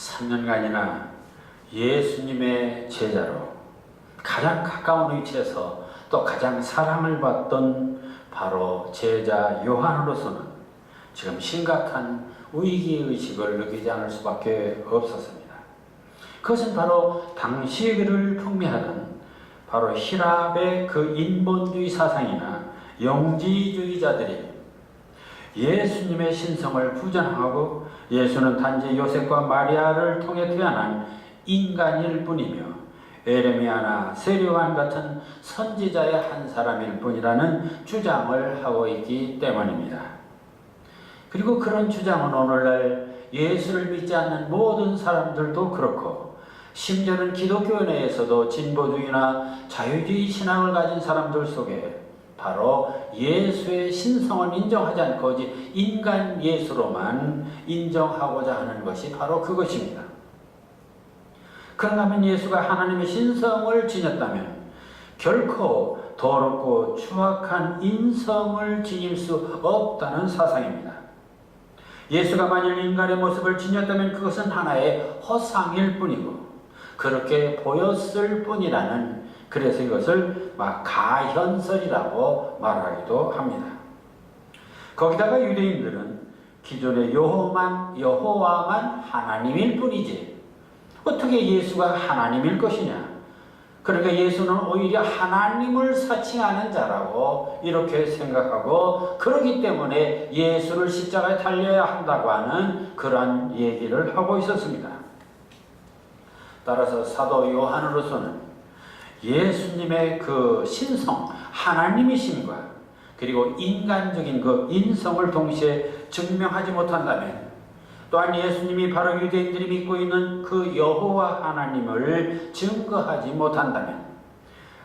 3년간이나 예수님의 제자로 가장 가까운 위치에서 또 가장 사랑을 받던 바로 제자 요한으로서는 지금 심각한 위기의식을 느끼지 않을 수밖에 없었습니다. 그것은 바로 당시의 그를 풍미하던 바로 힐랍의 그 인본주의 사상이나 영지주의자들이 예수님의 신성을 부정하고 예수는 단지 요셉과 마리아를 통해 태어난 인간일 뿐이며 에레미야나 세례요한 같은 선지자의 한 사람일 뿐이라는 주장을 하고 있기 때문입니다. 그리고 그런 주장은 오늘날 예수를 믿지 않는 모든 사람들도 그렇고 심지어는 기독교 내에서도 진보주의나 자유주의 신앙을 가진 사람들 속에 바로 예수의 신성을 인정하지 않고 오직 인간 예수로만 인정하고자 하는 것이 바로 그것입니다. 그런가 하면 예수가 하나님의 신성을 지녔다면 결코 더럽고 추악한 인성을 지닐 수 없다는 사상입니다. 예수가 만일 인간의 모습을 지녔다면 그것은 하나의 허상일 뿐이고 그렇게 보였을 뿐이라는, 그래서 이것을 가현설이라고 말하기도 합니다. 거기다가 유대인들은 기존의 여호와만 하나님일 뿐이지 어떻게 예수가 하나님일 것이냐, 그러니까 예수는 오히려 하나님을 사칭하는 자라고 이렇게 생각하고 그러기 때문에 예수를 십자가에 달려야 한다고 하는 그러한 얘기를 하고 있었습니다. 따라서 사도 요한으로서는 예수님의 그 신성, 하나님이심과 그리고 인간적인 그 인성을 동시에 증명하지 못한다면, 또한 예수님이 바로 유대인들이 믿고 있는 그 여호와 하나님을 증거하지 못한다면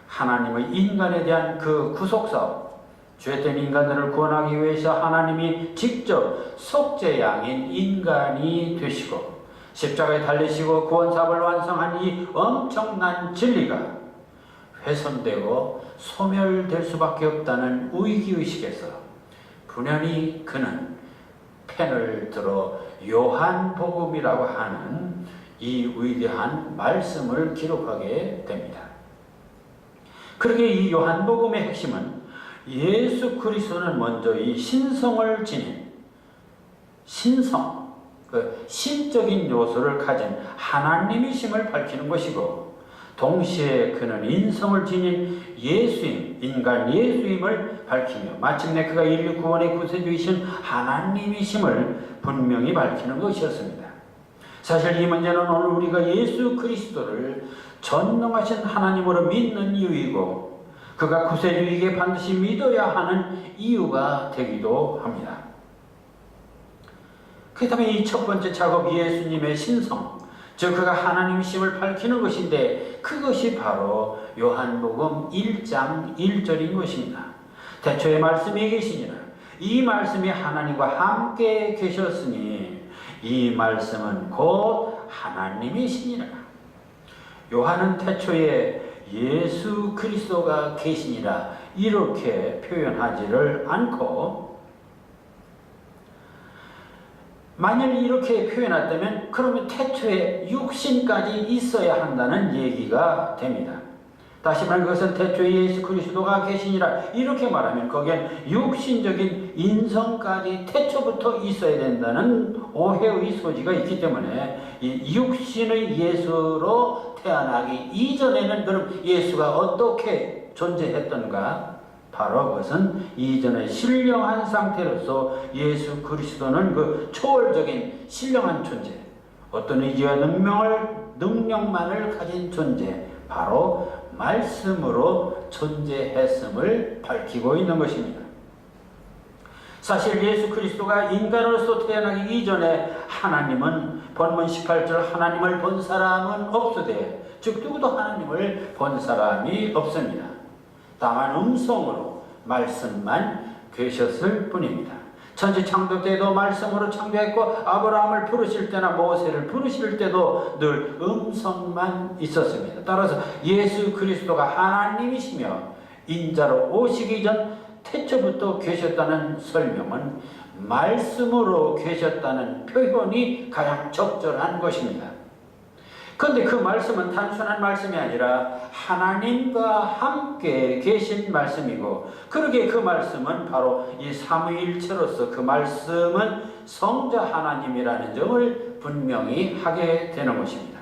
하나님의 인간에 대한 그 구속사업, 죄된 인간들을 구원하기 위해서 하나님이 직접 속죄양인 인간이 되시고 십자가에 달리시고 구원사업을 완성한 이 엄청난 진리가 훼손되고 소멸될 수밖에 없다는 위기의식에서 분연히 그는 펜을 들어 요한복음이라고 하는 이 위대한 말씀을 기록하게 됩니다. 그러게 이 요한복음의 핵심은 예수 그리스도는 먼저 이 신성을 지닌 신성, 그 신적인 요소를 가진 하나님이심을 밝히는 것이고 동시에 그는 인성을 지닌 예수임, 인간 예수임을 밝히며 마침내 그가 인류 구원의 구세주이신 하나님이심을 분명히 밝히는 것이었습니다. 사실 이 문제는 오늘 우리가 예수 그리스도를 전능하신 하나님으로 믿는 이유이고 그가 구세주이게 반드시 믿어야 하는 이유가 되기도 합니다. 그렇다면 이 첫 번째 작업, 예수님의 신성, 즉 그가 하나님이심을 밝히는 것인데 그것이 바로 요한복음 1장 1절인 것입니다. 태초에 말씀이 계시니라. 이 말씀이 하나님과 함께 계셨으니 이 말씀은 곧 하나님이시니라. 요한은 태초에 예수 그리스도가 계시니라 이렇게 표현하지를 않고, 만일 이렇게 표현했다면 그러면 태초에 육신까지 있어야 한다는 얘기가 됩니다. 다시 말하면 그것은 태초에 예수 그리스도가 계시니라 이렇게 말하면 거기엔 육신적인 인성까지 태초부터 있어야 된다는 오해의 소지가 있기 때문에 이 육신의 예수로 태어나기 이전에는 그럼 예수가 어떻게 존재했던가? 바로 그것은 이전에 신령한 상태로서 예수 그리스도는 그 초월적인 신령한 존재, 어떤 의지와 능력만을 가진 존재, 바로 말씀으로 존재했음을 밝히고 있는 것입니다. 사실 예수 그리스도가 인간으로서 태어나기 이전에 하나님은 본문 18절 하나님을 본 사람은 없으되, 즉 누구도 하나님을 본 사람이 없습니다. 다만 음성으로 말씀만 계셨을 뿐입니다. 천지 창조 때도 말씀으로 창조했고 아브라함을 부르실 때나 모세를 부르실 때도 늘 음성만 있었습니다. 따라서 예수 그리스도가 하나님이시며 인자로 오시기 전 태초부터 계셨다는 설명은 말씀으로 계셨다는 표현이 가장 적절한 것입니다. 그런데 그 말씀은 단순한 말씀이 아니라 하나님과 함께 계신 말씀이고, 그러기에 그 말씀은 바로 이 삼위일체로서 그 말씀은 성자 하나님이라는 점을 분명히 하게 되는 것입니다.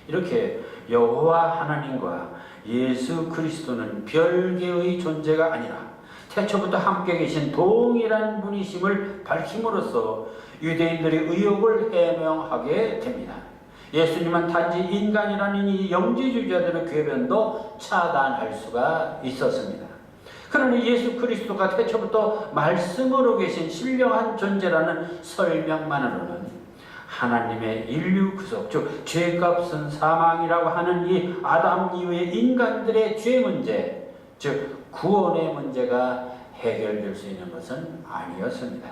이렇게 여호와 하나님과 예수 그리스도는 별개의 존재가 아니라 태초부터 함께 계신 동일한 분이심을 밝힘으로써 유대인들의 의혹을 해명하게 됩니다. 예수님은 단지 인간이라는 이 영지주의자들의 궤변도 차단할 수가 있었습니다. 그러나 예수 그리스도가 태초부터 말씀으로 계신 신령한 존재라는 설명만으로는 하나님의 인류 구속, 즉 죄값은 사망이라고 하는 이 아담 이후의 인간들의 죄 문제, 즉 구원의 문제가 해결될 수 있는 것은 아니었습니다.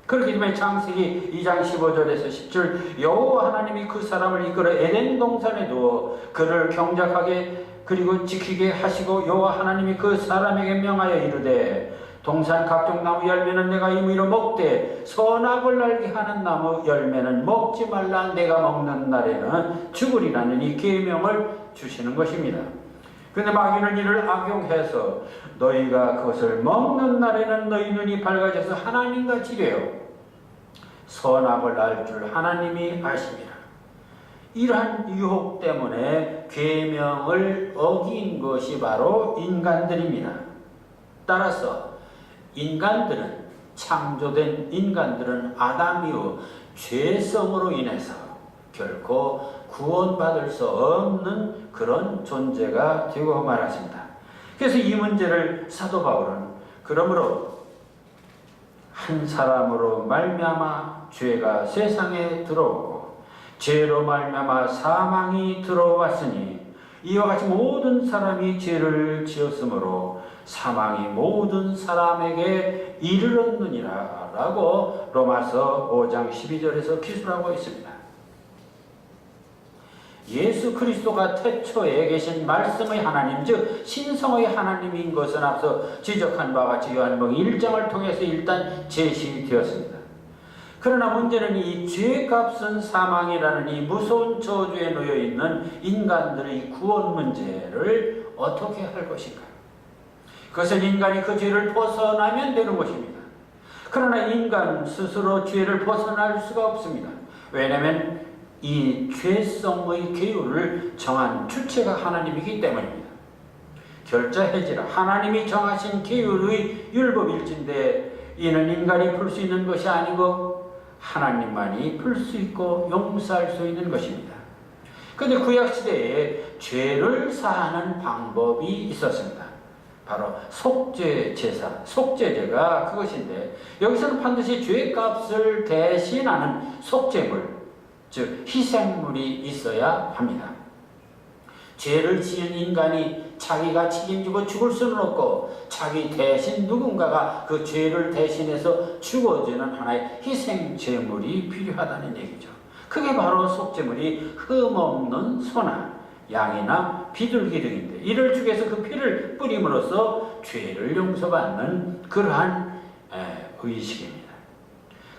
그렇기 때문에 창세기 2장 15절에서 10절 여호와 하나님이 그 사람을 이끌어 에덴 동산에 두어 그를 경작하게 그리고 지키게 하시고 여호와 하나님이 그 사람에게 명하여 이르되 동산 각종 나무 열매는 내가 임의로 먹되 선악을 알게 하는 나무 열매는 먹지 말라. 내가 먹는 날에는 죽으리라는 이 계명을 주시는 것입니다. 그런데 마귀는 이를 악용해서 너희가 그것을 먹는 날에는 너희 눈이 밝아져서 하나님같이 되어 선악을 알 줄 하나님이 아심이라. 이러한 유혹 때문에 계명을 어긴 것이 바로 인간들입니다. 따라서 인간들은, 창조된 인간들은 아담 이후 죄성으로 인해서 결코 구원받을 수 없는 그런 존재가 되고 말았습니다. 그래서 이 문제를 사도 바울은 그러므로 한 사람으로 말미암아 죄가 세상에 들어오고 죄로 말미암아 사망이 들어왔으니 이와 같이 모든 사람이 죄를 지었으므로 사망이 모든 사람에게 이르렀느니라 라고 로마서 5장 12절에서 기술하고 있습니다. 예수 그리스도가 태초에 계신 말씀의 하나님, 즉 신성의 하나님인 것은 앞서 지적한 바와 같이 요한복음 1장을 통해서 일단 제시되었습니다. 그러나 문제는 이 죄값은 사망이라는 이 무서운 저주에 놓여 있는 인간들의 구원 문제를 어떻게 할 것인가? 그것은 인간이 그 죄를 벗어나면 되는 것입니다. 그러나 인간 스스로 죄를 벗어날 수가 없습니다. 왜냐하면 이 죄성의 계율을 정한 주체가 하나님이기 때문입니다. 결자해지라 하나님이 정하신 계율의 율법일진데 이는 인간이 풀 수 있는 것이 아니고 하나님만이 풀 수 있고 용서할 수 있는 것입니다. 그런데 구약시대에 죄를 사하는 방법이 있었습니다. 바로 속죄 제사, 속죄제가 그것인데 여기서는 반드시 죄값을 대신하는 속죄물, 즉 희생물이 있어야 합니다. 죄를 지은 인간이 자기가 책임지고 죽을 수는 없고 자기 대신 누군가가 그 죄를 대신해서 죽어주는 하나의 희생 제물이 필요하다는 얘기죠. 그게 바로 속죄물이 흠없는 소나 양이나 비둘기 등인데 이를 죽여서 그 피를 뿌림으로써 죄를 용서받는 그러한 의식입니다.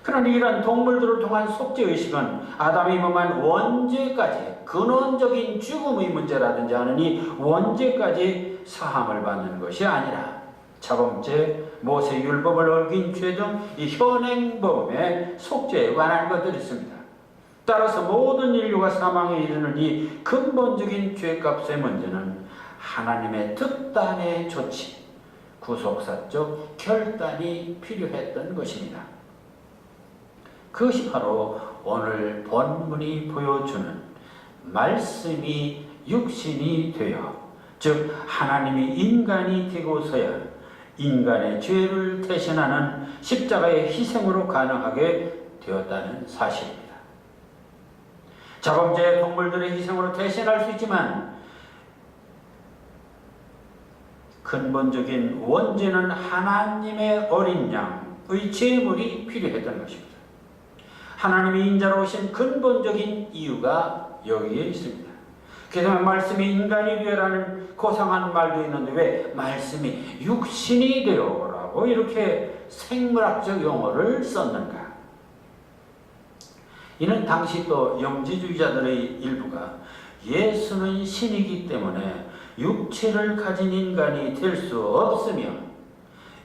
그러나 이러한 동물들을 통한 속죄의식은 아담이 범한 원죄까지 근원적인 죽음의 문제라든지 하는 이 원죄까지 사함을 받는 것이 아니라 자범죄, 모세율법을 어긴 죄 등 이 현행범의 속죄에 관한 것들이 있습니다. 따라서 모든 인류가 사망에 이르는 이 근본적인 죄값의 문제는 하나님의 특단의 조치, 구속사적 결단이 필요했던 것입니다. 그것이 바로 오늘 본문이 보여주는 말씀이 육신이 되어, 즉 하나님이 인간이 되고서야 인간의 죄를 대신하는 십자가의 희생으로 가능하게 되었다는 사실입니다. 자범죄 동물들의 희생으로 대신할 수 있지만 근본적인 원죄는 하나님의 어린 양의 제물이 필요했던 것입니다. 하나님이 인자로 오신 근본적인 이유가 여기에 있습니다. 그래서 말씀이 인간이 되어라는 고상한 말도 있는데 왜 말씀이 육신이 되어라고 불구하고 이렇게 생물학적 용어를 썼는가? 이는 당시 또 영지주의자들의 일부가 예수는 신이기 때문에 육체를 가진 인간이 될 수 없으며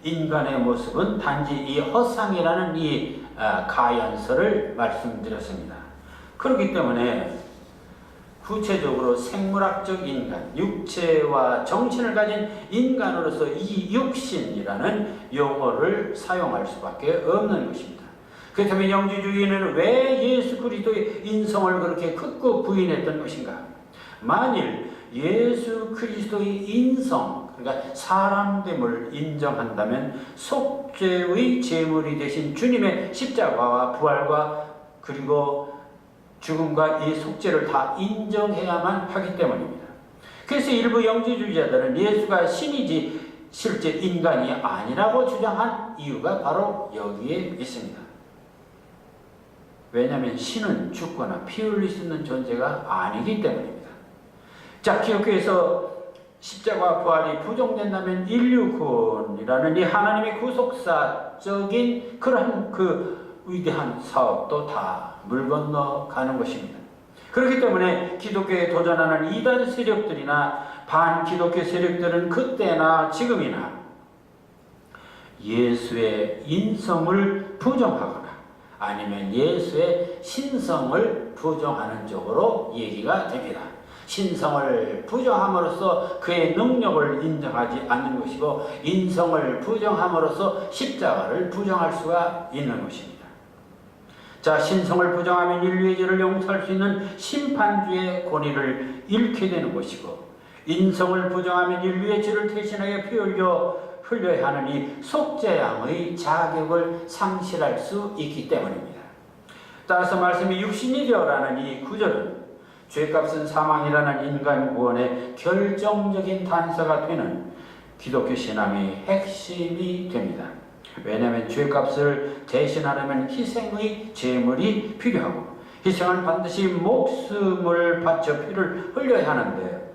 인간의 모습은 단지 이 허상이라는 이 가연설을 말씀드렸습니다. 그렇기 때문에 구체적으로 생물학적 인간, 육체와 정신을 가진 인간으로서 이 육신이라는 용어를 사용할 수밖에 없는 것입니다. 그렇다면 영지주의는 왜 예수 그리스도의 인성을 그렇게 극구 부인했던 것인가? 만일 예수 그리스도의 인성, 그러니까 사람됨을 인정한다면 속죄의 제물이 되신 주님의 십자가와 부활과 그리고 죽음과 이 속죄를 다 인정해야만 하기 때문입니다. 그래서 일부 영지주의자들은 예수가 신이지 실제 인간이 아니라고 주장한 이유가 바로 여기에 있습니다. 왜냐하면 신은 죽거나 피 흘릴 수 있는 존재가 아니기 때문입니다. 자, 기독교에서 십자가 부활이 부정된다면 인류구원이라는 이 하나님의 구속사적인 그러한 그 위대한 사업도 다 물 건너가는 것입니다. 그렇기 때문에 기독교에 도전하는 이단 세력들이나 반기독교 세력들은 그때나 지금이나 예수의 인성을 부정하거나 아니면 예수의 신성을 부정하는 쪽으로 얘기가 됩니다. 신성을 부정함으로써 그의 능력을 인정하지 않는 것이고 인성을 부정함으로써 십자가를 부정할 수가 있는 것입니다. 자, 신성을 부정하면 인류의 죄를 용서할 수 있는 심판주의 권위를 잃게 되는 것이고 인성을 부정하면 인류의 죄를 대신하여 피 흘려야 하는 이 속죄양의 자격을 상실할 수 있기 때문입니다. 따라서 말씀이 육신이 되어라는 이 구절은 죄값은 사망이라는 인간 구원의 결정적인 단서가 되는 기독교 신앙의 핵심이 됩니다. 왜냐하면 죄값을 대신하려면 희생의 제물이 필요하고 희생은 반드시 목숨을 바쳐 피를 흘려야 하는데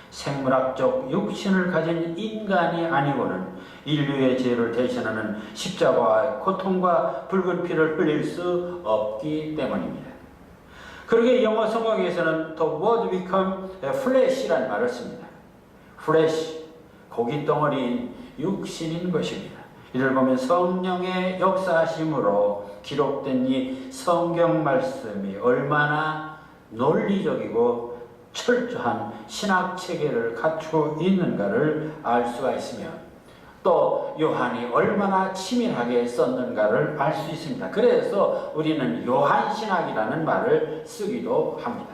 생물학적 육신을 가진 인간이 아니고는 인류의 죄를 대신하는 십자가와 고통과 붉은 피를 흘릴 수 없기 때문입니다. 그러게 영어 성경에서는 the word become flesh라는 말을 씁니다. flesh, 고기 덩어리인 육신인 것입니다. 이를 보면 성령의 역사하심으로 기록된 이 성경 말씀이 얼마나 논리적이고 철저한 신학 체계를 갖추고 있는가를 알 수가 있으며 또 요한이 얼마나 치밀하게 썼는가를 알 수 있습니다. 그래서 우리는 요한신학이라는 말을 쓰기도 합니다.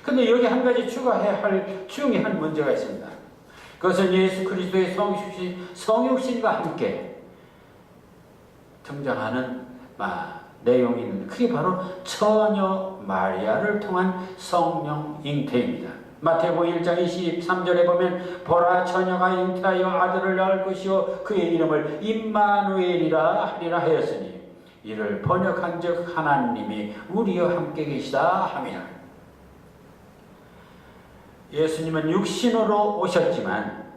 그런데 여기 한 가지 추가해야 할 중요한 문제가 있습니다. 그것은 예수 그리스도의 성육신과 함께 등장하는 내용이 있는데 그게 바로 처녀 마리아를 통한 성령 잉태입니다. 마태복음 1장 23절에 보면 보라 처녀가 잉태하여 아들을 낳을 것이요 그의 이름을 임마누엘이라 하리라 하였으니 이를 번역한즉 하나님이 우리와 함께 계시다 함이라. 예수님은 육신으로 오셨지만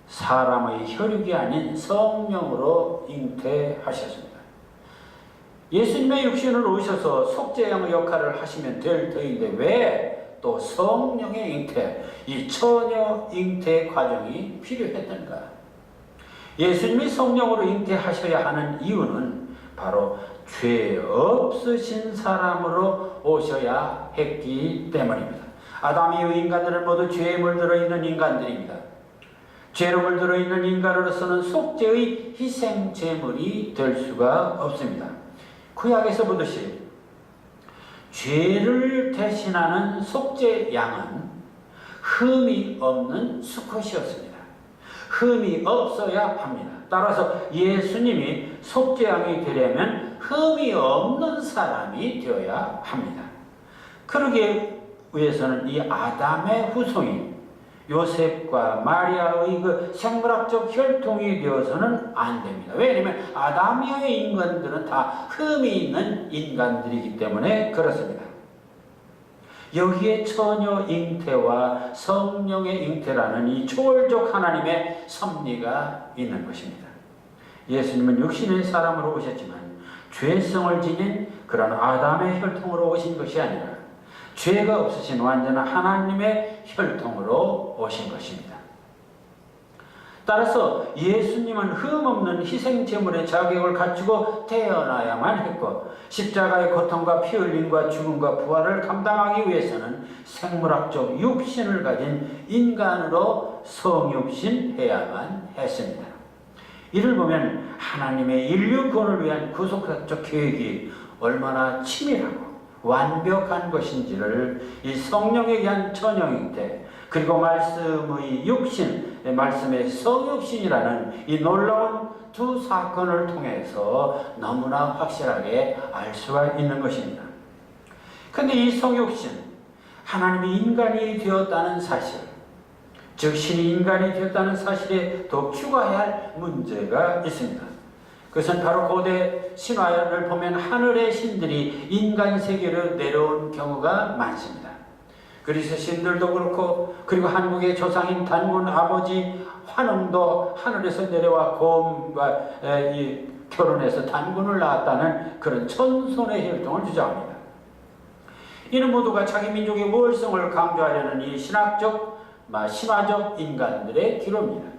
사람의 혈육이 아닌 성령으로 잉태하셨습니다. 예수님의 육신으로 오셔서 속죄양의 역할을 하시면 될 터인데 왜 또 성령의 잉태, 이 처녀 잉태 과정이 필요했던가? 예수님이 성령으로 잉태하셔야 하는 이유는 바로 죄 없으신 사람으로 오셔야 했기 때문입니다. 아담 이후 인간들은 모두 죄에 물들어 있는 인간들입니다. 죄로 물들어 있는 인간으로서는 속죄의 희생 제물이 될 수가 없습니다. 구약에서 보듯이 죄를 대신하는 속죄 양은 흠이 없는 수컷이었습니다. 흠이 없어야 합니다. 따라서 예수님이 속죄 양이 되려면 흠이 없는 사람이 되어야 합니다. 그러기 위해서는 이 아담의 후손인 요셉과 마리아의 그 생물학적 혈통이 되어서는 안 됩니다. 왜냐하면 아담 이후의 인간들은 다 흠이 있는 인간들이기 때문에 그렇습니다. 여기에 처녀 잉태와 성령의 잉태라는 이 초월적 하나님의 섭리가 있는 것입니다. 예수님은 육신의 사람으로 오셨지만 죄성을 지닌 그런 아담의 혈통으로 오신 것이 아니라 죄가 없으신 완전한 하나님의 혈통으로 오신 것입니다. 따라서 예수님은 흠없는 희생제물의 자격을 갖추고 태어나야만 했고 십자가의 고통과 피 흘림과 죽음과 부활을 감당하기 위해서는 생물학적 육신을 가진 인간으로 성육신해야만 했습니다. 이를 보면 하나님의 인류 구원을 위한 구속사적 계획이 얼마나 치밀하고 완벽한 것인지를 이 성령에 의한 전형인데, 그리고 말씀의 육신, 말씀의 성육신이라는 이 놀라운 두 사건을 통해서 너무나 확실하게 알 수가 있는 것입니다. 그런데 이 성육신, 하나님이 인간이 되었다는 사실, 즉 신이 인간이 되었다는 사실에 더 추가해야 할 문제가 있습니다. 그것은 바로 고대 신화를 보면 하늘의 신들이 인간 세계로 내려온 경우가 많습니다. 그리스 신들도 그렇고, 그리고 한국의 조상인 단군 아버지 환웅도 하늘에서 내려와 곰과 결혼해서 단군을 낳았다는 그런 천손의 혈통을 주장합니다. 이는 모두가 자기 민족의 우월성을 강조하려는 이 신화적 인간들의 기로입니다.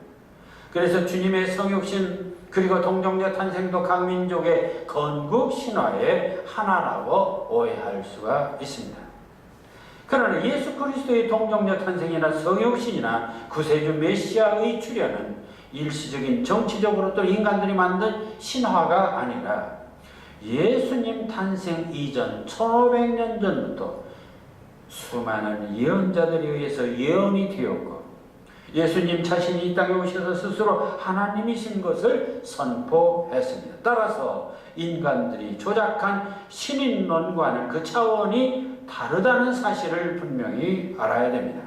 그래서 주님의 성육신 그리고 동정녀 탄생도 각 민족의 건국 신화의 하나라고 오해할 수가 있습니다. 그러나 예수 그리스도의 동정녀 탄생이나 성육신이나 구세주 메시아의 출현은 일시적인 정치적으로 또 인간들이 만든 신화가 아니라 예수님 탄생 이전 1500년 전부터 수많은 예언자들에 의해서 예언이 되었고, 예수님 자신이 이 땅에 오셔서 스스로 하나님이신 것을 선포했습니다. 따라서 인간들이 조작한 신인론과는 그 차원이 다르다는 사실을 분명히 알아야 됩니다.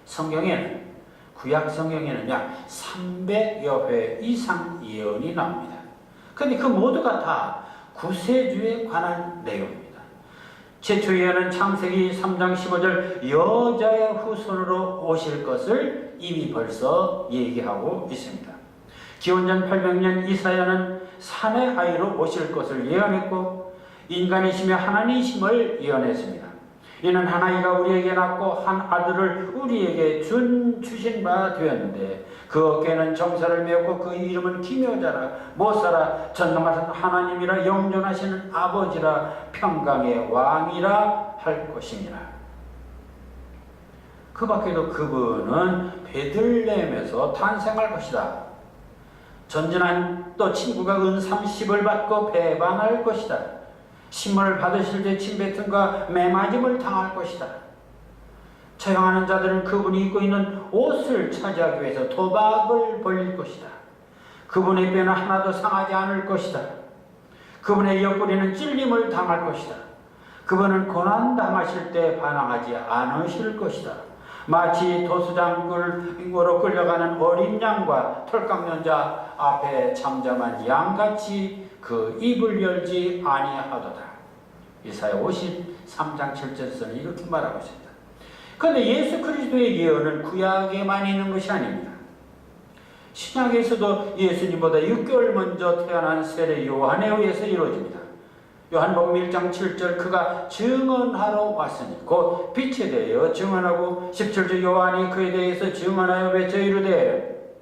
성경에는, 구약 성경에는 약 300여 회 이상 예언이 나옵니다. 그런데 그 모두가 다 구세주에 관한 내용입니다. 최초 예언은 창세기 3장 15절 여자의 후손으로 오실 것을 이미 벌써 얘기하고 있습니다. 기원전 800년 이사야는 산의 아이로 오실 것을 예언했고, 인간이시며 하나님이심을 예언했습니다. 이는 한 아이가 우리에게 낳고 한 아들을 우리에게 주신 바 되었는데, 그 어깨에는 정사를 메었고 그 이름은 기묘자라, 못사라, 전능하신 하나님이라, 영존하시는 아버지라, 평강의 왕이라 할 것이니라. 그 밖에도 그분은 베들레헴에서 탄생할 것이다. 전진한 또 친구가 은 30을 받고 배반할 것이다. 심을 받으실 때 침뱉음과 매맞음을 당할 것이다. 처형하는 자들은 그분이 입고 있는 옷을 차지하기 위해서 도박을 벌일 것이다. 그분의 뼈는 하나도 상하지 않을 것이다. 그분의 옆구리는 찔림을 당할 것이다. 그분은 고난 당하실 때 반항하지 않으실 것이다. 마치 도수장으로 끌려가는 어린 양과 털깎는 자 앞에 잠잠한 양같이 그 입을 열지 아니하도다. 이사야 53장 7절에서는 이렇게 말하고 있습니다. 그런데 예수 그리스도의 예언은 구약에만 있는 것이 아닙니다. 신약에서도 예수님보다 6개월 먼저 태어난 세례 요한에 의해서 이루어집니다. 요한복음 1장 7절 그가 증언하러 왔으니 곧 빛에 대하여 증언하고, 17절 요한이 그에 대해서 증언하여 외쳐 이르되,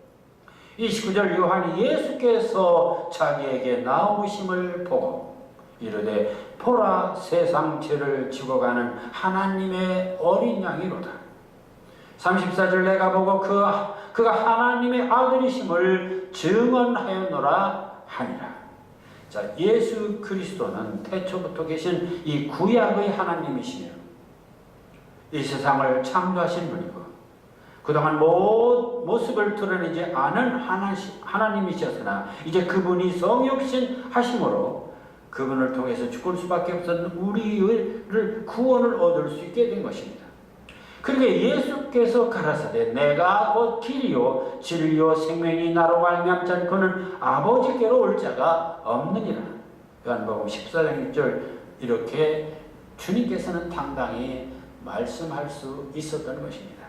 29절 요한이 예수께서 자기에게 나오심을 보고 이르되, 보라 세상 죄를 지고 가는 하나님의 어린 양이로다. 34절 내가 보고 그가 하나님의 아들이심을 증언하였노라 하니라. 자, 예수 그리스도는 태초부터 계신 이 구약의 하나님이시며 이 세상을 창조하신 분이고, 그동안 모습을 드러내지 않은 하나님이셨으나 이제 그분이 성육신 하심으로 그분을 통해서 죽을 수밖에 없었던 우리를 구원을 얻을 수 있게 된 것입니다. 그러니까 예수께서 가라사대 내가 곧 길이요 진리요 생명이 나로 말미암지 않고는 아버지께로 올 자가 없느니라. 요한복음 14장 6절 이렇게 주님께서는 당당히 말씀할 수 있었던 것입니다.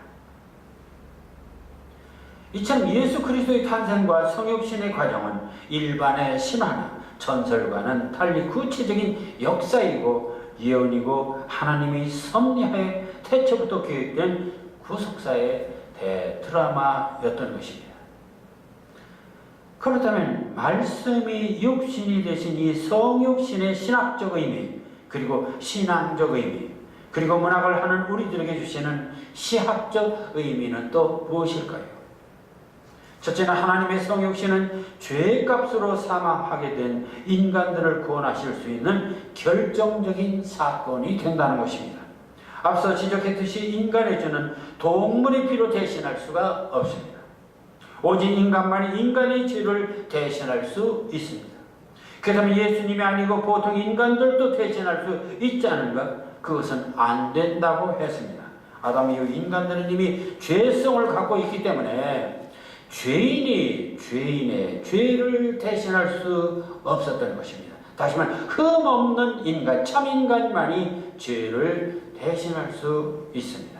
이처럼 예수 그리스도의 탄생과 성육신의 과정은 일반의 신화나 전설과는 달리 구체적인 역사이고 예언이고 하나님이 섭리하에 태초부터 계획된 구속사의 대드라마였던 것입니다. 그렇다면 말씀이 육신이 되신 이 성육신의 신학적 의미, 그리고 신앙적 의미, 그리고 문학을 하는 우리들에게 주시는 시학적 의미는 또 무엇일까요? 첫째는 하나님의 성육신은 죄값으로 사망하게 된 인간들을 구원하실 수 있는 결정적인 사건이 된다는 것입니다. 앞서 지적했듯이 인간의 죄는 동물의 피로 대신할 수가 없습니다. 오직 인간만이 인간의 죄를 대신할 수 있습니다. 그렇다면 예수님이 아니고 보통 인간들도 대신할 수 있지 않은가? 그것은 안 된다고 했습니다. 아담 이후 인간들은 이미 죄성을 갖고 있기 때문에 죄인이 죄인의 죄를 대신할 수 없었던 것입니다. 다시 말해 흠없는 인간, 참인간만이 죄를 대신할 수 있습니다.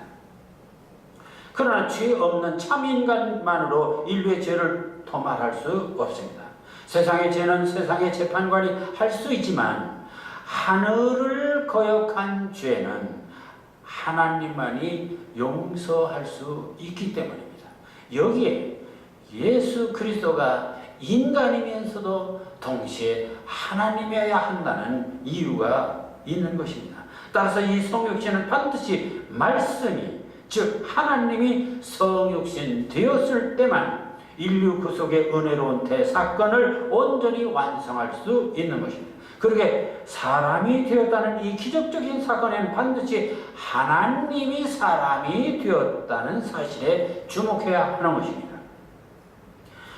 그러나 죄 없는 참인간만으로 인류의 죄를 도말할 수 없습니다. 세상의 죄는 세상의 재판관이 할 수 있지만 하늘을 거역한 죄는 하나님만이 용서할 수 있기 때문입니다. 여기에 예수 그리스도가 인간이면서도 동시에 하나님이어야 한다는 이유가 있는 것입니다. 따라서 이 성육신은 반드시 말씀이, 즉 하나님이 성육신 되었을 때만 인류 구속의 은혜로운 대사건을 온전히 완성할 수 있는 것입니다. 그러게 사람이 되었다는 이 기적적인 사건에는 반드시 하나님이 사람이 되었다는 사실에 주목해야 하는 것입니다.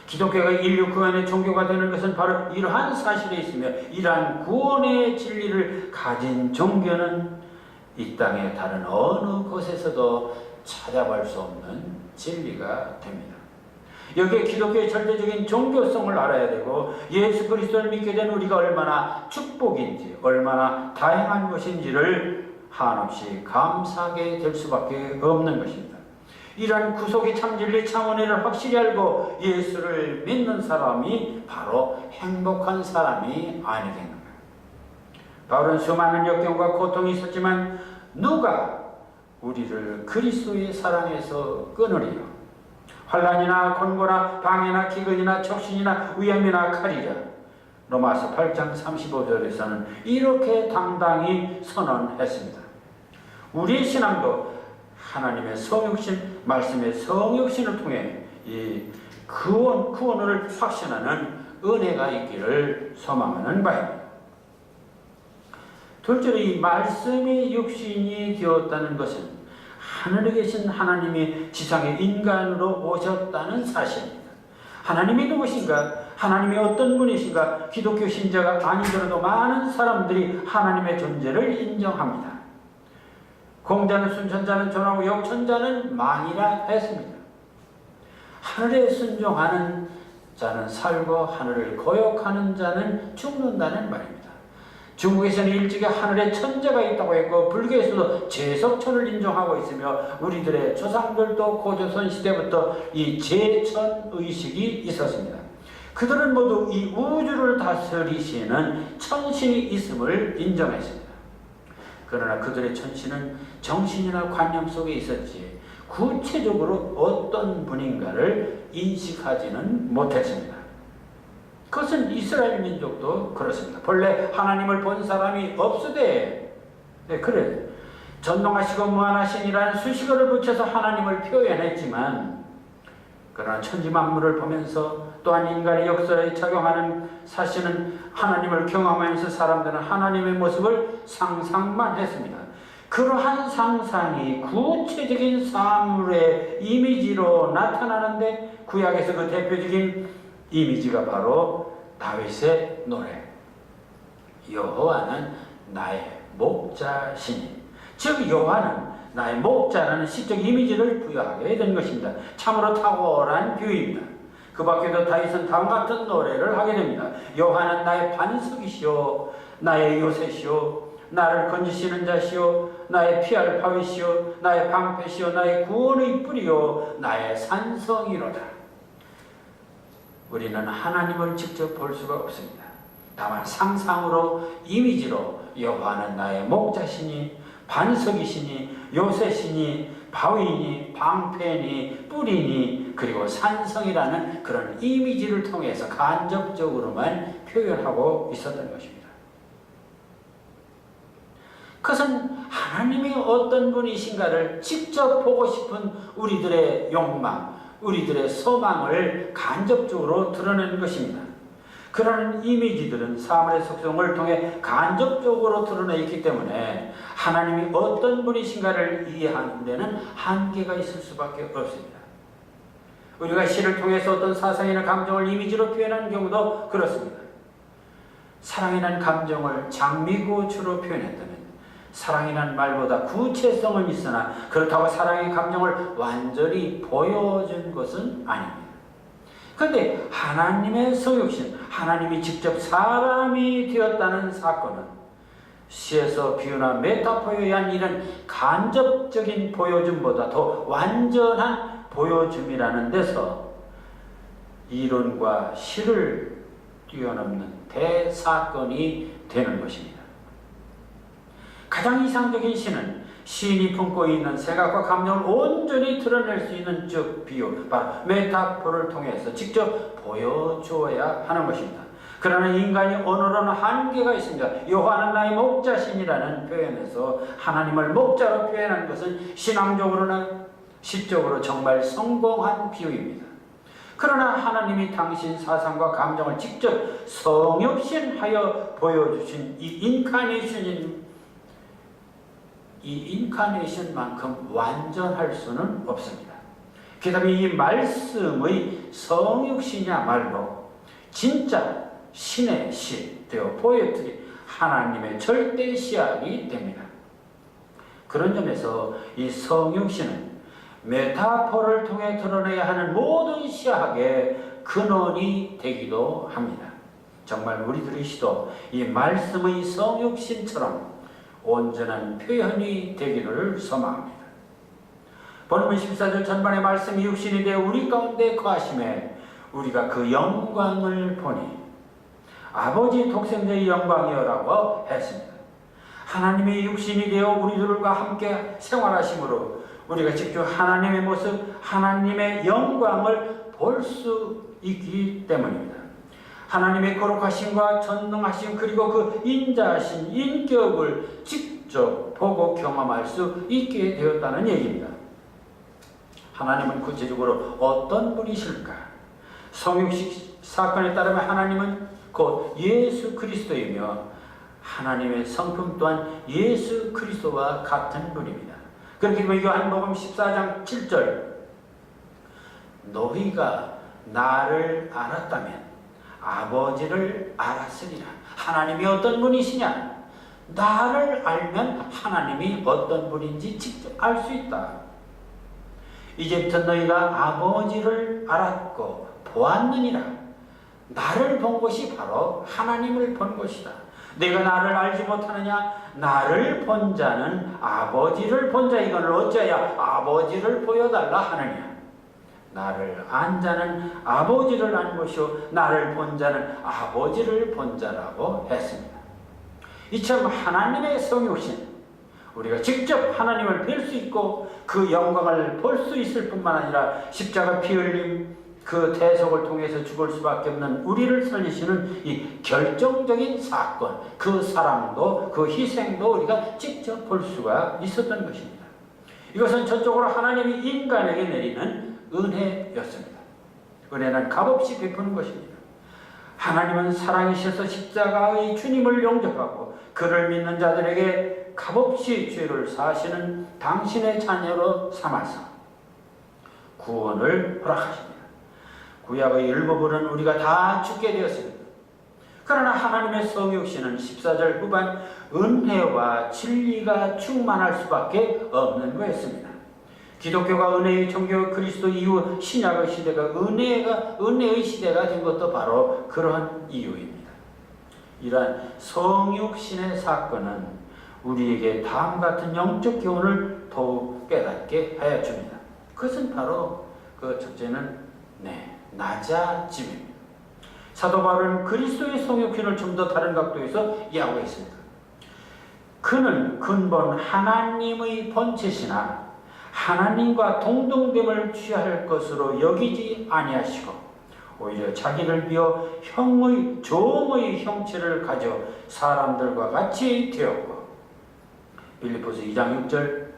기독교가 인류 구원의 종교가 되는 것은 바로 이러한 사실에 있으며 이러한 구원의 진리를 가진 종교는 이 땅의 다른 어느 곳에서도 찾아볼 수 없는 진리가 됩니다. 여기에 기독교의 절대적인 종교성을 알아야 되고 예수 그리스도를 믿게 된 우리가 얼마나 축복인지 얼마나 다양한 것인지를 한없이 감사하게 될 수밖에 없는 것입니다. 이러한 구속의 참진리 참은혜를 확실히 알고 예수를 믿는 사람이 바로 행복한 사람이 아니겠는가. 바울은 수많은 역경과 고통이 있었지만 누가 우리를 그리스도의 사랑에서 끊으리요? 환난이나 곤고나 방해나 기근이나 적신이나 위험이나 칼이라. 로마서 8장 35절에서는 이렇게 당당히 선언했습니다. 우리의 신앙도 하나님의 성육신, 말씀의 성육신을 통해 이 구원을 확신하는 은혜가 있기를 소망하는 바입니다. 둘째로 이 말씀이 육신이 되었다는 것은 하늘에 계신 하나님이 지상에 인간으로 오셨다는 사실입니다. 하나님이 누구신가? 하나님이 어떤 분이신가? 기독교 신자가 아니더라도 많은 사람들이 하나님의 존재를 인정합니다. 공자는 순천자는 전하고 역천자는 망이라 했습니다. 하늘에 순종하는 자는 살고 하늘을 거역하는 자는 죽는다는 말입니다. 중국에서는 일찍이 하늘에 천재가 있다고 했고 불교에서도 제석천을 인정하고 있으며 우리들의 조상들도 고조선 시대부터 이 제천의식이 있었습니다. 그들은 모두 이 우주를 다스리시는 천신이 있음을 인정했습니다. 그러나 그들의 천신은 정신이나 관념 속에 있었지 구체적으로 어떤 분인가를 인식하지는 못했습니다. 그것은 이스라엘 민족도 그렇습니다. 본래 하나님을 본 사람이 없으되, 그래 전능하시고 무한하신이라는 수식어를 붙여서 하나님을 표현했지만, 그러나 천지 만물을 보면서 또한 인간의 역사에 작용하는 사실은 하나님을 경험하면서 사람들은 하나님의 모습을 상상만 했습니다. 그러한 상상이 구체적인 사물의 이미지로 나타나는데 구약에서 그 대표적인 이미지가 바로 다윗의 노래, 여호와는 나의 목자시니, 즉 여호와는 나의 목자라는 시적 이미지를 부여하게 된 것입니다. 참으로 탁월한 비유입니다. 그 밖에도 다윗은 다음 같은 노래를 하게 됩니다. 여호와는 나의 반석이시오, 나의 요새시오, 나를 건지시는 자시요 나의 피할 바위시요 나의 방패시요 나의 구원의 뿌리요 나의 산성이로다. 우리는 하나님을 직접 볼 수가 없습니다. 다만 상상으로 이미지로 여호와는 나의 목자시니 반석이시니 요새시니 바위니 방패니 뿌리니 그리고 산성이라는 그런 이미지를 통해서 간접적으로만 표현하고 있었던 것입니다. 그것은 하나님이 어떤 분이신가를 직접 보고 싶은 우리들의 욕망, 우리들의 소망을 간접적으로 드러내는 것입니다. 그런 이미지들은 사물의 속성을 통해 간접적으로 드러나 있기 때문에 하나님이 어떤 분이신가를 이해하는 데는 한계가 있을 수밖에 없습니다. 우리가 시를 통해서 어떤 사상이나 감정을 이미지로 표현하는 경우도 그렇습니다. 사랑이라는 감정을 장미고추로 표현했다면 사랑이라는 말보다 구체성은 있으나 그렇다고 사랑의 감정을 완전히 보여준 것은 아닙니다. 그런데 하나님의 성육신, 하나님이 직접 사람이 되었다는 사건은 시에서 비유나 메타포에 의한 이런 간접적인 보여줌보다 더 완전한 보여줌이라는 데서 이론과 시를 뛰어넘는 대사건이 되는 것입니다. 가장 이상적인 시는 시인이 품고 있는 생각과 감정을 온전히 드러낼 수 있는 즉 비유, 바로 메타포를 통해서 직접 보여주어야 하는 것입니다. 그러나 인간이 언어로는 한계가 있습니다. 여호와는 나의 목자신이라는 표현에서 하나님을 목자로 표현하는 것은 신앙적으로나 시적으로 정말 성공한 비유입니다. 그러나 하나님이 당신 사상과 감정을 직접 성육신하여 보여주신 이 인카네이션만큼 완전할 수는 없습니다. 그 다음에 이 말씀의 성육신이야말로 진짜 신의 시 되어 포에트리 하나님의 절대 시약이 됩니다. 그런 점에서 이 성육신은 메타포를 통해 드러내야 하는 모든 시학의 근원이 되기도 합니다. 정말 우리들의 시도 이 말씀의 성육신처럼 온전한 표현이 되기를 소망합니다. 본문 14절 전반의 말씀이 육신이 되어 우리 가운데 거하심에 우리가 그 영광을 보니 아버지 독생자의 영광이여라고 했습니다. 하나님의 육신이 되어 우리들과 함께 생활하심으로 우리가 직접 하나님의 모습, 하나님의 영광을 볼 수 있기 때문입니다. 하나님의 거룩하심과 전능하심 그리고 그 인자하신 인격을 직접 보고 경험할 수 있게 되었다는 얘기입니다. 하나님은 구체적으로 어떤 분이실까? 성육신 사건에 따르면 하나님은 곧 예수 그리스도이며 하나님의 성품 또한 예수 그리스도와 같은 분입니다. 그렇기 때문에 요한복음 14장 7절 너희가 나를 알았다면 아버지를 알았으리라. 하나님이 어떤 분이시냐? 나를 알면 하나님이 어떤 분인지 직접 알 수 있다. 이제부터 너희가 아버지를 알았고 보았느니라. 나를 본 것이 바로 하나님을 본 것이다. 내가 나를 알지 못하느냐? 나를 본 자는 아버지를 본 자. 이거를 어찌하여 아버지를 보여달라 하느냐? 나를 안 자는 아버지를 안 것이요 나를 본 자는 아버지를 본 자라고 했습니다. 이처럼 하나님의 성육신, 우리가 직접 하나님을 뵐 수 있고 그 영광을 볼 수 있을 뿐만 아니라 십자가 피 흘림 그 대속을 통해서 죽을 수밖에 없는 우리를 살리시는 이 결정적인 사건, 그 사랑도 그 희생도 우리가 직접 볼 수가 있었던 것입니다. 이것은 전적으로 하나님이 인간에게 내리는 은혜였습니다. 은혜는 값없이 베푸는 것입니다. 하나님은 사랑이셔서 십자가의 주님을 영접하고 그를 믿는 자들에게 값없이 죄를 사하시는 당신의 자녀로 삼아서 구원을 허락하십니다. 구약의 일부분은 우리가 다 죽게 되었습니다. 그러나 하나님의 성육신은 14절 후반 은혜와 진리가 충만할 수밖에 없는 거였습니다. 기독교가 은혜의 종교 그리스도 이후 신약의 시대가 은혜의 시대가 된 것도 바로 그러한 이유입니다. 이러한 성육신의 사건은 우리에게 다음 같은 영적 교훈을 더욱 깨닫게 하여 줍니다. 그것은 바로 그 첫째는 낮아짐입니다. 사도 바울은 그리스도의 성육신을 좀 더 다른 각도에서 이야기하고 있습니다. 그는 근본 하나님의 본체시나 하나님과 동등됨을 취할 것으로 여기지 아니하시고 오히려 자기를 비어 종의 형체를 가져 사람들과 같이 되었고, 빌립보서 2장 6절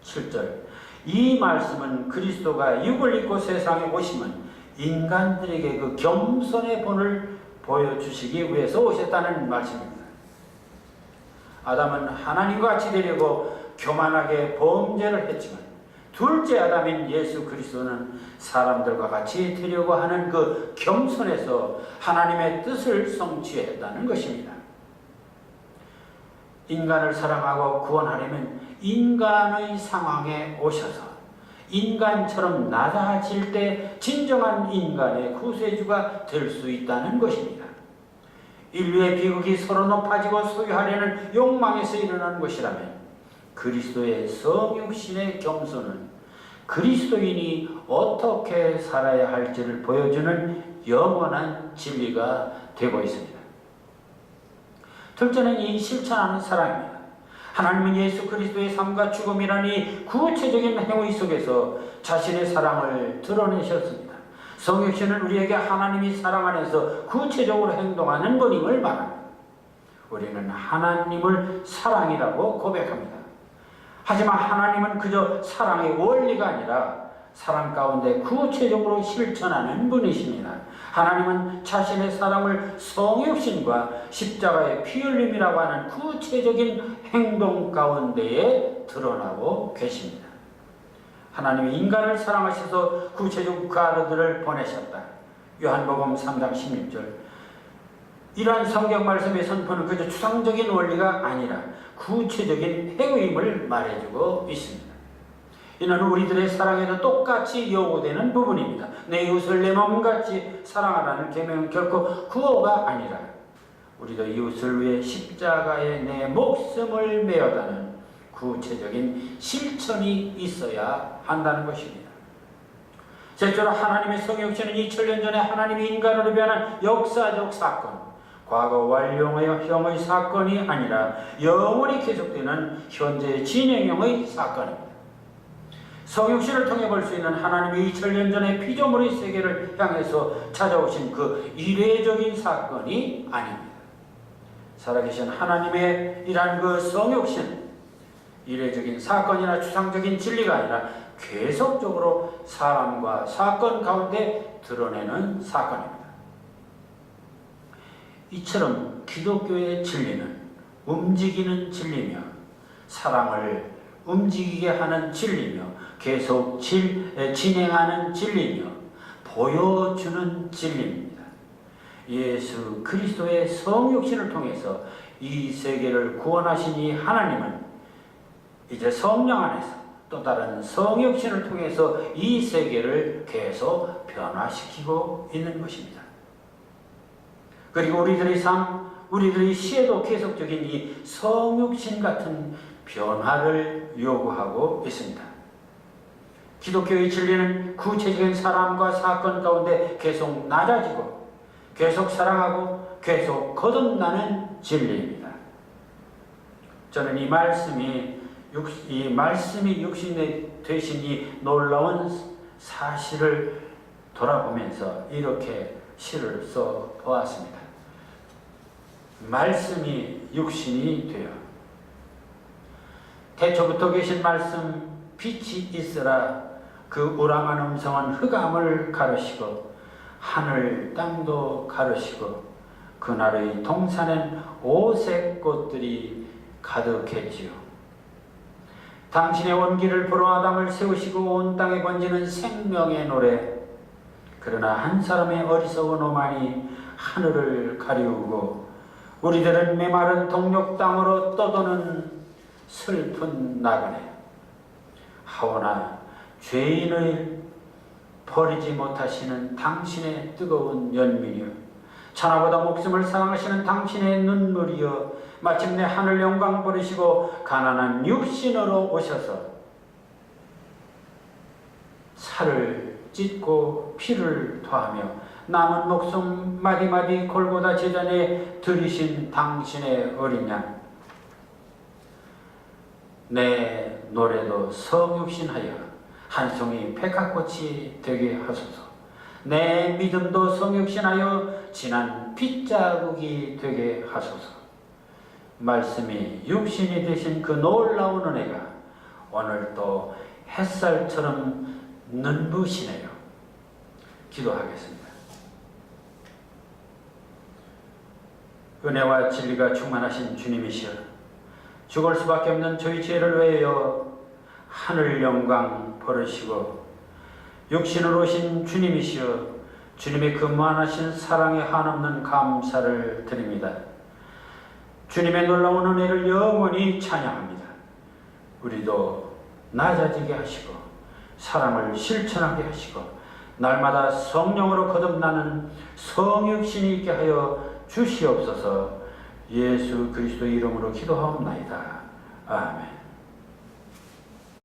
7절, 이 말씀은 그리스도가 육을 입고 세상에 오심은 인간들에게 그 겸손의 본을 보여주시기 위해서 오셨다는 말씀입니다. 아담은 하나님과 같이 되려고 교만하게 범죄를 했지만, 둘째 아담인 예수 그리스도는 사람들과 같이 되려고 하는 그 겸손에서 하나님의 뜻을 성취했다는 것입니다. 인간을 사랑하고 구원하려면 인간의 상황에 오셔서 인간처럼 낮아질 때 진정한 인간의 구세주가 될 수 있다는 것입니다. 인류의 비극이 서로 높아지고 소유하려는 욕망에서 일어나는 것이라면 그리스도의 성육신의 겸손은 그리스도인이 어떻게 살아야 할지를 보여주는 영원한 진리가 되고 있습니다. 둘째는 이 실천하는 사랑입니다. 하나님은 예수 그리스도의 삶과 죽음이라는 이 구체적인 행위 속에서 자신의 사랑을 드러내셨습니다. 성육신은 우리에게 하나님이 사랑 안에서 구체적으로 행동하는 분임을 말합니다. 우리는 하나님을 사랑이라고 고백합니다. 하지만 하나님은 그저 사랑의 원리가 아니라 사랑 가운데 구체적으로 실천하는 분이십니다. 하나님은 자신의 사랑을 성육신과 십자가의 피 흘림이라고 하는 구체적인 행동 가운데에 드러나고 계십니다. 하나님이 인간을 사랑하셔서 구체적 가르들을 보내셨다. 요한복음 3장 16절. 이러한 성경 말씀의 선포는 그저 추상적인 원리가 아니라 구체적인 행위임을 말해주고 있습니다. 이는 우리들의 사랑에도 똑같이 요구되는 부분입니다. 내 이웃을 내 몸같이 사랑하라는 계명은 결코 구호가 아니라 우리도 이웃을 위해 십자가에 내 목숨을 메어다는 구체적인 실천이 있어야 한다는 것입니다. 셋째로 하나님의 성육신은 2000년 전에 하나님이 인간으로 변한 역사적 사건, 과거 완료형의 사건이 아니라 영원히 계속되는 현재 진행형의 사건입니다. 성육신을 통해 볼 수 있는 하나님이 2000년 전에 피조물의 세계를 향해서 찾아오신 그 이례적인 사건이 아닙니다. 살아계신 하나님의 이러한 그 성육신, 이례적인 사건이나 추상적인 진리가 아니라 계속적으로 사람과 사건 가운데 드러내는 사건입니다. 이처럼 기독교의 진리는 움직이는 진리며 사랑을 움직이게 하는 진리며 계속 진행하는 진리며 보여주는 진리입니다. 예수 그리스도의 성육신을 통해서 이 세계를 구원하신 이 하나님은 이제 성령 안에서 또 다른 성육신을 통해서 이 세계를 계속 변화시키고 있는 것입니다. 그리고 우리들의 삶, 우리들의 시에도 계속적인 이 성육신 같은 변화를 요구하고 있습니다. 기독교의 진리는 구체적인 사람과 사건 가운데 계속 낮아지고 계속 사랑하고 계속 거듭나는 진리입니다. 저는 이 말씀이 육신이 되신 이 놀라운 사실을 돌아보면서 이렇게 시를 써 보았습니다. 말씀이 육신이 되어 태초부터 계신 말씀 빛이 있으라. 그 우랑한 음성은 흑암을 가르시고 하늘 땅도 가르시고 그날의 동산엔 오색 꽃들이 가득했지요. 당신의 온기를 불어 아담을 세우시고 온 땅에 번지는 생명의 노래. 그러나 한 사람의 어리석은 오만이 하늘을 가리우고 우리들은 메마른 동력 땅으로 떠도는 슬픈 나그네. 하오나 죄인을 버리지 못하시는 당신의 뜨거운 연민이여, 천하보다 목숨을 사랑하시는 당신의 눈물이여 마침내 하늘 영광 버리시고 가난한 육신으로 오셔서 살을 찢고 피를 토하며 남은 목숨 마디마디 골고다 제전에 들이신 당신의 어린 양, 내 노래도 성육신하여 한 송이 백합꽃이 되게 하소서. 내 믿음도 성육신하여 진한 핏자국이 되게 하소서. 말씀이 육신이 되신 그 놀라운 은혜가 오늘도 햇살처럼 눈부시네요. 기도하겠습니다. 은혜와 진리가 충만하신 주님이시여, 죽을 수밖에 없는 저희 죄를 위하여 하늘 영광 버리시고 육신으로 오신 주님이시여, 주님의 그 무한하신 사랑에 한없는 감사를 드립니다. 주님의 놀라운 은혜를 영원히 찬양합니다. 우리도 낮아지게 하시고 사랑을 실천하게 하시고 날마다 성령으로 거듭나는 성육신이 있게 하여 주시옵소서. 예수 그리스도 이름으로 기도하옵나이다. 아멘.